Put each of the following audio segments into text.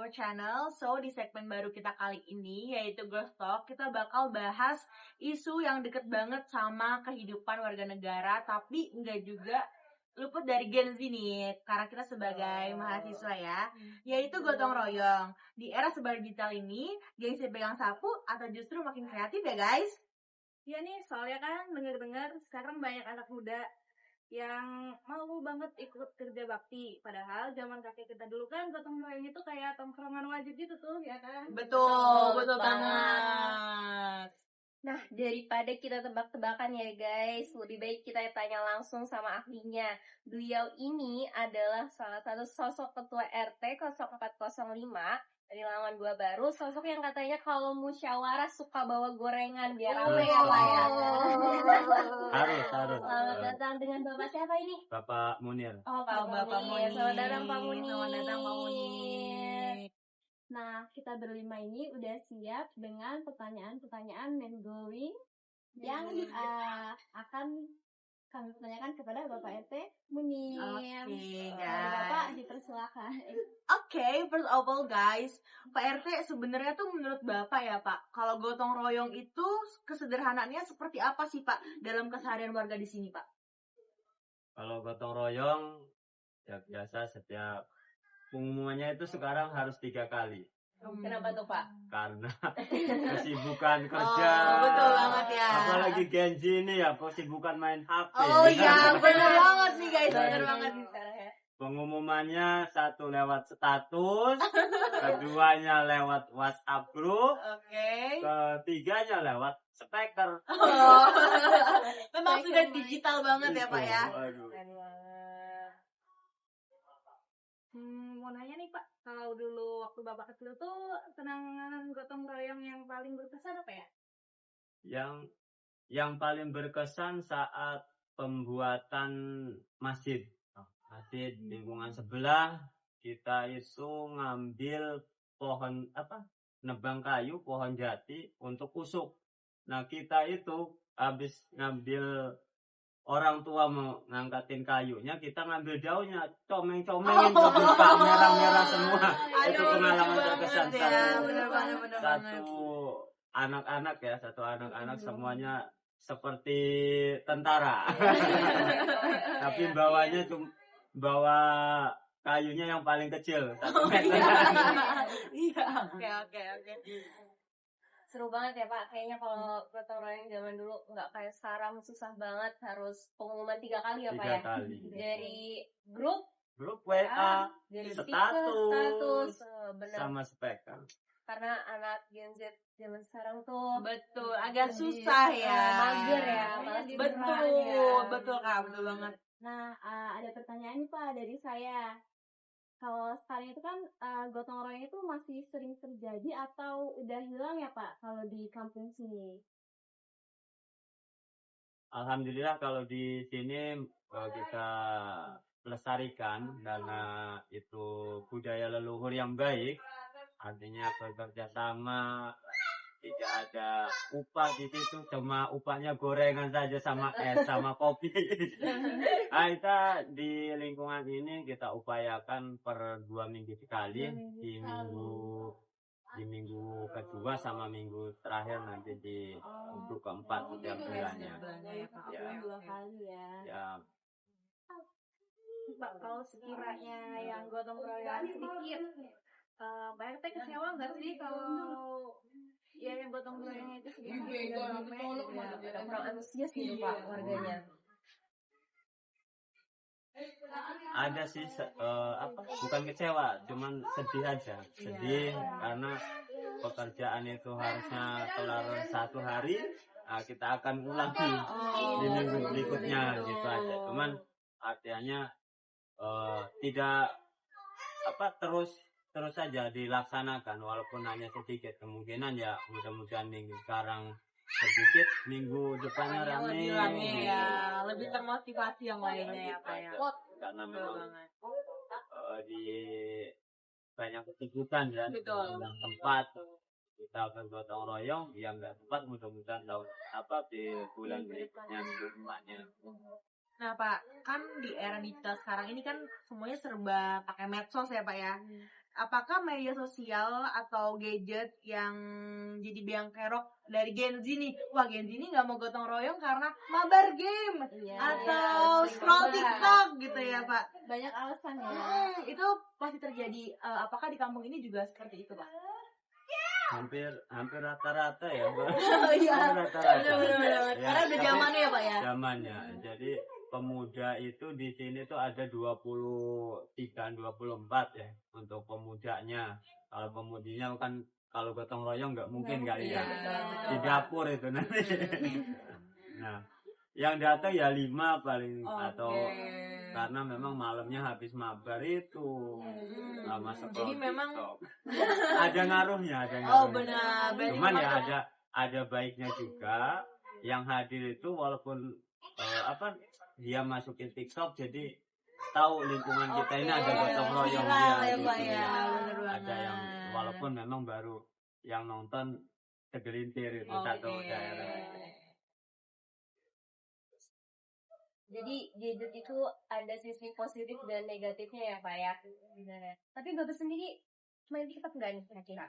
our channel. So, di segmen baru kita kali ini, yaitu Girls Talk, kita bakal bahas isu yang deket banget sama kehidupan warga negara, tapi enggak juga luput dari Gen Z nih, karena kita sebagai mahasiswa ya, yaitu gotong royong. Di era serba digital ini, gengsi pegang sapu atau justru makin kreatif ya guys? Iya nih, soalnya kan dengar-dengar sekarang banyak anak muda yang mau banget ikut kerja bakti. Padahal zaman kakek kita dulu kan gotong royong itu kayak tongkrongan wajib gitu tuh, ya kan? Betul banget. Nah, daripada kita tebak-tebakan ya guys, lebih baik kita tanya langsung sama ahlinya. Beliau ini adalah salah satu sosok ketua RT 0405 dari Lamongan 2 Baru, sosok yang katanya kalau musyawarah suka bawa gorengan biar ramai ya Pak ya. Harus. Selamat datang dengan Bapak siapa ini? Bapak Munir. Oh, Bapak Munir. Selamat datang Pak Munir. Selamat datang Pak Munir. Nah, kita berlima ini udah siap dengan pertanyaan-pertanyaan mind-blowing yang akan kami tanyakan kepada Bapak RT Munir. Oke, Bapak guys. dipersilakan. Oke, first of all guys, Pak RT sebenarnya tuh menurut Bapak ya Pak, kalau gotong royong itu kesederhanaannya seperti apa sih Pak dalam keseharian warga di sini Pak? Kalau gotong royong, ya biasa setiap pengumumannya itu sekarang harus 3 kali. Kenapa tuh Pak? Karena kesibukan kerja. Oh, betul banget ya. Apalagi Gen Z ini ya, kesibukan main HP. Oh iya, bener banget nih guys, bener Baru banget. ini sekarang ya. Pengumumannya satu lewat status, keduanya lewat WhatsApp group, Oke. ketiganya lewat speaker. Oh. Memang sudah digital banget ya Pak ya. Waduh. Keren banget. Mau nanya nih Pak, kalau dulu waktu Bapak kecil tuh kenangan gotong royong yang paling berkesan apa ya? Yang paling berkesan saat pembuatan masjid. Masjid lingkungan sebelah kita itu ngambil pohon nebang kayu, pohon jati untuk usuk. Nah, kita itu habis ngambil orang tua mau ngangkatin kayunya, kita ngambil daunnya, comeng-comengin kebuka merah-merah semua. Itu pengalaman berkesan satu anak-anak semuanya seperti tentara. Tapi bawa kayunya yang paling kecil 1 meter. Iya, oke. Seru banget ya Pak, kayaknya kalau gotong royong zaman dulu nggak kayak sekarang susah banget, harus pengumuman 3 kali ya Pak 3 ya? kali. Dari grup WA, dari status, benar. sama speaker. Karena anak Gen Z zaman sekarang tuh Betul, agak susah ya. mager ya, malas Betul Kak, betul banget. Nah, ada pertanyaan nih Pak dari saya. Kalau sekarang itu kan gotong royong itu masih sering terjadi atau udah hilang ya Pak kalau di kampung sini? Alhamdulillah kalau di sini kita lestarikan karena itu budaya leluhur yang baik, artinya bekerja sama, tidak ada upah di situ, cuma upahnya gorengan saja sama es sama kopi. Nah, kita di lingkungan ini kita upayakan per 2 minggu sekali, di minggu kedua sama minggu terakhir nanti di minggu keempat setiap bulannya. Ya, 2 kali ya. Ya, Pak, kalau sekiranya yang gotong royong sedikit, Pak RT kecewa nggak sih kalau ya yang gotong royongnya itu sedikit dan ya, kurang antusias gitu Pak warganya. ada sih bukan kecewa, cuman sedih aja. Sedih karena pekerjaan itu harusnya kelar 1 hari, nah kita akan ulangi di minggu berikutnya gitu aja. Cuman artinya tidak terus saja dilaksanakan walaupun hanya sedikit. Kemungkinan ya mudah-mudahan minggu sekarang sedikit, minggu depannya Lebih rame rame ya, lebih termotivasi yang lainnya ya Pak ya. karena Betul memang banget. di banyak kesibukan ya. Betul. Yang tempat kita bergotong royong, yang nggak tempat mudah-mudahan di bulan berikutnya, minggu depannya. Nah Pak, kan di era digital sekarang ini kan semuanya serba pakai medsos ya Pak ya. apakah media sosial atau gadget yang jadi biang kerok dari Gen Z nih? Wah, Gen Z ini nggak mau gotong royong karena mabar game Iya, atau sering scroll banget. TikTok gitu ya, Pak. Banyak alasan ya. Itu pasti terjadi. Apakah di kampung ini juga seperti itu, Pak? Hampir rata-rata ya, Mbak. Oh iya, Hampir rata-rata. benar-benar. Ya, Karena udah tapi zamannya ya, Pak ya. zamannya. Jadi pemuda itu di sini tuh ada 23 24 ya untuk pemudanya. Kalau pemudinya kan kalau gotong royong nggak mungkin nggak Iya, lihat. betul, Di Pak. dapur itu nanti. Nah, yang datang ya 5 paling atau karena memang malamnya habis mabar itu lama Jadi scroll memang TikTok. Ada ngaruhnya. oh benar. Berarti Cuman memang ya ada baiknya juga yang hadir itu walaupun dia masukin TikTok jadi tahu lingkungan kita ini ada gotong royong viral dia ya, Pak gitu ya. ya. Benar banget. Ada yang walaupun memang baru yang nonton segelintir itu satu daerah. Jadi gadget itu ada sisi positif dan negatifnya ya Pak ya. Benar ya. Tapi Bapak sendiri main TikTok nggak nih kira-kira?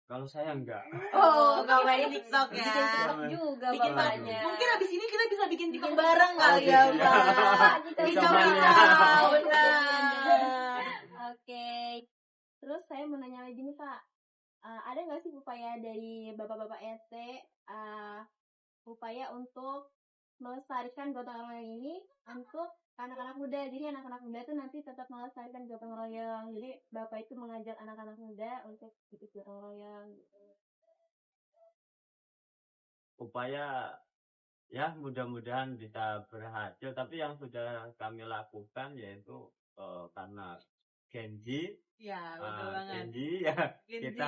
Kalau saya enggak. Oh, nggak main TikTok ya. Bikin TikTok juga Bikin bapaknya. Mungkin abis ini kita bisa bikin TikTok bareng kali gitu ya, ya. Pak. Kita Di bisa Jawa Temannya. benar. Oke. Terus saya mau nanya lagi nih Pak, ada nggak sih upaya dari bapak-bapak RT upaya untuk melestarikan gotong royong ini untuk anak-anak muda? Jadi anak-anak muda itu nanti tetap melestarikan gotong royong. Jadi bapak itu mengajak anak-anak muda untuk ikut gotong royong. Upaya ya mudah-mudahan bisa berhasil, tapi yang sudah kami lakukan yaitu karena Genji Ya, betul banget. Genji ya Gen Z.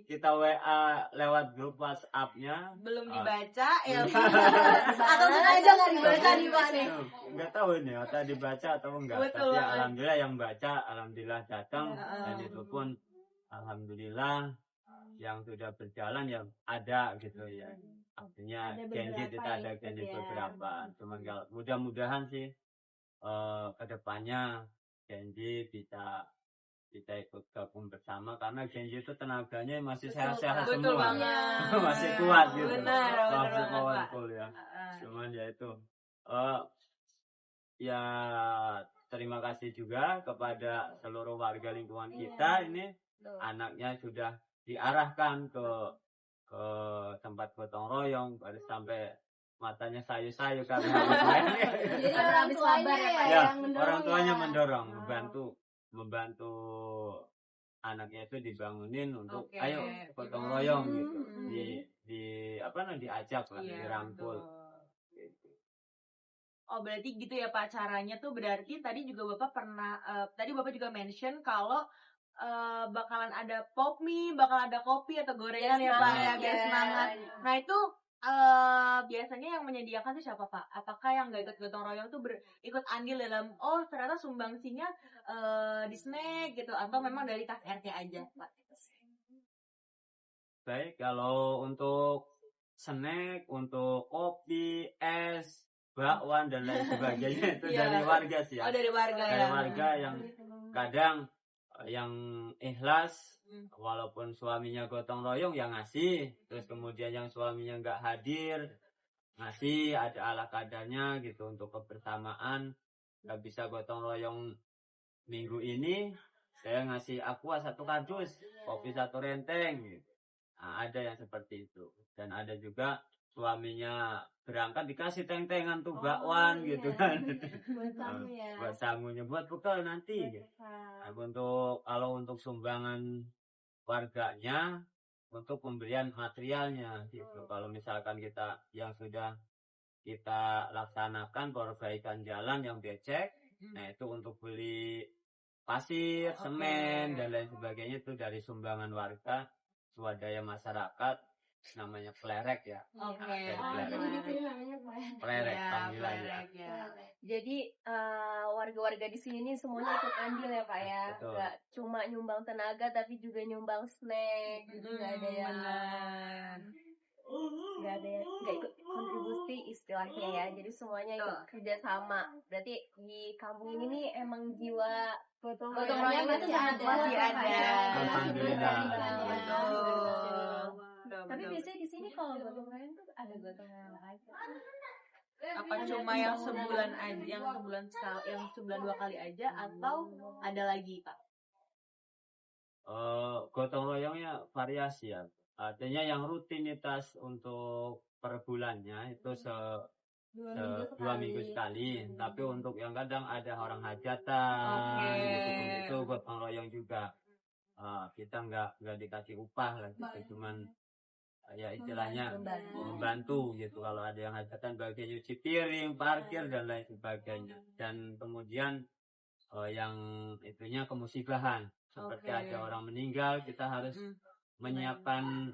kita WA lewat grup WhatsApp-nya Belum Ah. dibaca ya, Pak. Atau sengaja nggak dibaca nih, Pak nih. nggak tahu ini atau dibaca atau enggak, Betul tapi banget. alhamdulillah yang baca alhamdulillah datang Ya, dan itu pun alhamdulillah yang sudah berjalan ya ada gitu ya, artinya Ada Genji beberapa kita ada yang Genji ikut ya. beberapa, cuman kalau mudah-mudahan sih kedepannya Genji bisa ikut gabung bersama karena Genji itu tenaganya masih sehat-sehat Betul semua. banget. Masih kuat gitu. Benar, benar Masih banget, Pak. powerful ya. Cuman ya itu ya terima kasih juga kepada seluruh warga lingkungan kita ini anaknya sudah diarahkan ke tempat gotong royong baru sampai matanya sayu-sayu karena Jadi orang habis tuanya mabar ya, Pak, ya, ya, yang mendorong orang tuanya ya. mendorong membantu anaknya itu dibangunin untuk Oke. ayo gotong royong gitu Hmm. diajak lah Iya, dirangkul betul. gitu. Oh, berarti gitu ya, Pak, caranya tuh berarti tadi juga Bapak pernah tadi Bapak juga mention kalau bakalan ada pop mie, bakal ada kopi atau gorengan ya, Pak ya, biar semangat. Nah, itu biasanya yang menyediakan tuh siapa, Pak? Apakah yang nggak ikut gotong royong tuh ikut andil dalam ternyata sumbangsinya di snack gitu atau memang dari kas RT aja, Pak? Baik, kalau untuk snack, untuk kopi, es, bakwan dan lain sebagainya itu Iya. dari warga sih ya. Oh, dari warga Dari ya. warga yang kadang yang ikhlas Hmm. walaupun suaminya gotong royong yang ngasih, terus kemudian yang suaminya nggak hadir ngasih ada ala kadarnya gitu untuk kebersamaan. Nggak bisa gotong royong minggu ini saya ngasih aqua 1 kardus, kopi 1 renteng gitu. Nah, ada yang seperti itu dan ada juga suaminya berangkat dikasih teng-tengan tuh bakwan iya. gitu kan. Buat tamu ya. Buat sangunya buat bekal nanti gitu. Nah, kalau untuk sumbangan warganya untuk pemberian materialnya gitu. Kalau misalkan kita yang sudah kita laksanakan perbaikan jalan yang becek, nah itu untuk beli pasir, semen dan lain sebagainya itu dari sumbangan warga swadaya masyarakat namanya Plerek ya. Oke. Dari Oh, Plerek. jadi di sini namanya Pak. Plerek Ya, panggilannya. Plerek, ya. Jadi warga-warga di sini nih semuanya ikut andil ya Pak ya. Betul. Gak cuma nyumbang tenaga tapi juga nyumbang snack. Jadi nggak ada yang Benar. nggak ikut kontribusi sih istilahnya ya. Jadi semuanya ikut kerja sama. Berarti di kampung ini nih emang jiwa Gotong gotong royongnya royongnya masih ada. Masih ada. Alhamdulillah. Tapi biasanya di sini kalau gotong royong tuh ada gotong royong aja. Apa cuma yang sebulan aja, yang sebulan 2 kali aja, atau ada lagi Pak? Gotong royongnya variasi ya. Artinya yang rutinitas untuk per bulannya itu 2 minggu sekali. Tapi untuk yang kadang ada orang hajatan, Oke. gitu, itu gotong royong juga. Kita nggak dikasih upah lah gitu, cuman ya istilahnya membantu gitu kalau ada yang hajatan bagian nyuci piring, parkir dan lain sebagainya. Dan kemudian yang itunya kemusibahan seperti Oke. ada orang meninggal, kita harus menyiapkan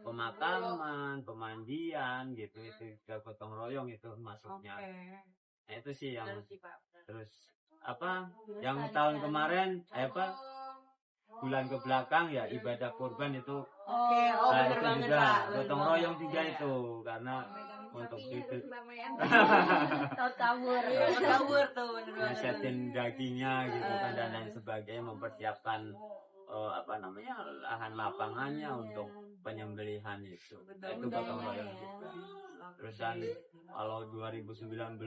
pemakaman, pemandian gitu, itu juga gotong royong itu masuknya. Nah itu sih yang terus yang tahun kemarin bulan ke belakang ya ibadah kurban itu. Oke, oh Nah, bener itu banget juga Pak. gotong royong juga itu karena untuk itu Tahu kabur. Kabur tuh bener banget. nyesetin dagingnya gitu kan dan lain sebagainya, mempersiapkan lahan lapangannya untuk penyembelihan itu. Itu gotong royong juga. Terus dan kalau 2019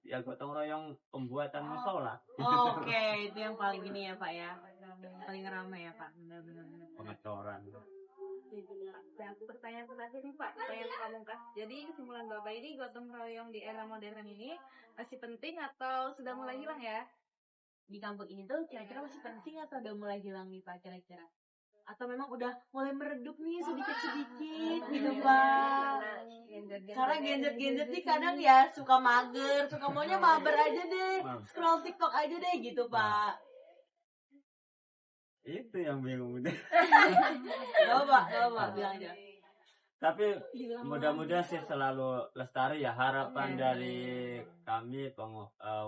ya gotong royong pembuatan musola. Oke, itu yang paling ini ya Pak ya. Paling ramai ya Pak. Benar-benar. Pengecoran. Nah, pertanyaan terakhir nih Pak, pertanyaan pamungkas. Jadi kesimpulan Bapak ini gotong royong di era modern ini masih penting atau sudah mulai hilang ya? Di kampung ini tuh kira-kira masih penting atau udah mulai hilang nih Pak kira-kira? Atau memang udah mulai meredup nih sedikit-sedikit gitu Pak? Karena gadget nih kadang ya suka mager, suka maunya mabar aja deh, scroll TikTok aja deh gitu Pak. Itu yang bingung. Gak apa, bilang aja. Tapi mudah-mudahan sih selalu lestari ya, harapan dari kami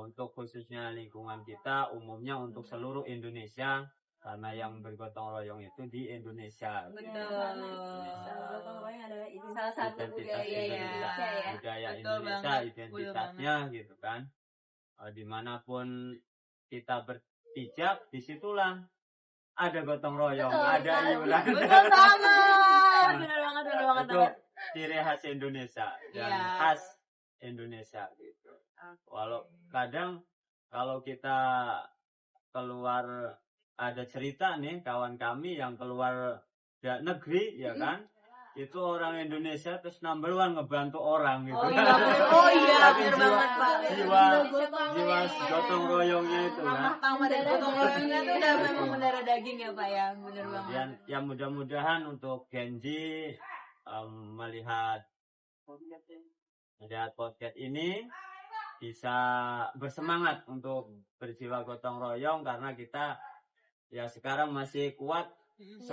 untuk khususnya lingkungan kita, umumnya untuk seluruh Indonesia, karena yang bergotong royong itu di Indonesia. Betul. Gotong royong adalah itu Salah satu Identitas budaya Indonesia, Indonesia ya. budaya Betul Indonesia, banget, identitasnya gitu kan. Dimanapun kita berpijak, disitulah ada gotong royong, ada iuran. Betul banget. Bener banget. Itu ciri khas Indonesia dan Iya. khas Indonesia gitu. Walau kadang kalau kita keluar, ada cerita nih kawan kami yang keluar negeri ya kan, itu orang Indonesia terus number one ngebantu orang gitu. Oh iya, Saking bener banget Pak. jiwa gotong royongnya itu kan. Pertama dari gotong royongnya tuh udah memang mendarah daging ya Pak ya, bener banget. Kemudian ya mudah-mudahan untuk Genji melihat podcast ini bisa bersemangat untuk berjiwa gotong royong, karena kita ya sekarang masih kuat. 10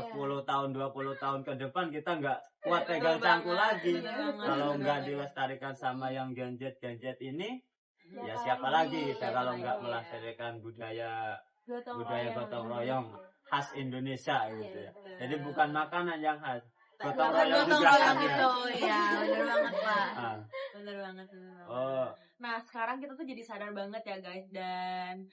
tahun 20 tahun ke depan kita nggak kuat pegang cangkul lagi. Kalau nggak dilestarikan sama yang gadget ini, ya siapa lagi kita kalau nggak melestarikan budaya gotong royong khas Indonesia gitu ya. Jadi bukan makanan yang khas, gotong royong juga khas gitu ya, bener banget Pak. Ah. Bener banget. Oh, Nah sekarang kita tuh jadi sadar banget ya guys, dan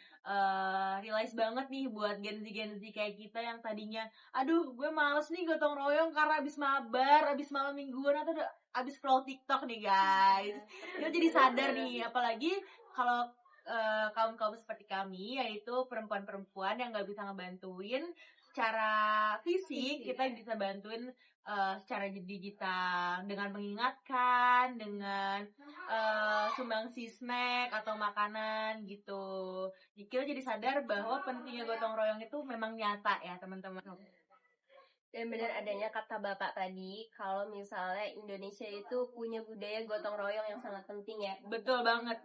realize banget nih buat Gen Z kayak kita yang tadinya aduh gue males nih gotong royong karena abis mabar, abis malam mingguan, atau abis scroll TikTok nih guys. Kita jadi sadar nih, apalagi kalau kaum seperti kami, yaitu perempuan-perempuan yang gak bisa ngebantuin secara fisik, kita bisa bantuin secara digital dengan mengingatkan, dengan sumbangsi snack atau makanan gitu. Kita jadi sadar bahwa pentingnya gotong royong itu memang nyata ya teman-teman. Dan benar adanya kata Bapak tadi, kalau misalnya Indonesia itu punya budaya gotong royong yang sangat penting ya. Betul banget.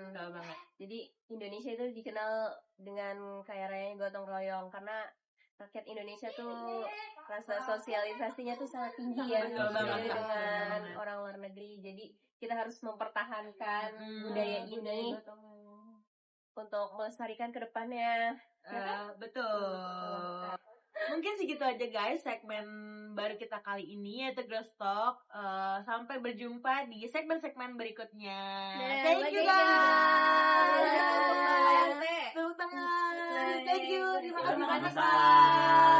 Betul banget. Jadi Indonesia itu dikenal dengan kaya rayanya gotong royong karena rakyat Indonesia tuh rasa sosialisasinya tuh sangat tinggi ya, Betul banget, Kak. dengan orang luar negeri. Jadi kita harus mempertahankan budaya ini untuk melestarikan ke depannya. Betul. Mungkin segitu aja guys segmen baru kita kali ini yaitu Girls Talk. Sampai berjumpa di segmen-segmen berikutnya. Thank you guys. Tepuk tangan. Thank you. Terima kasih. Sama-sama.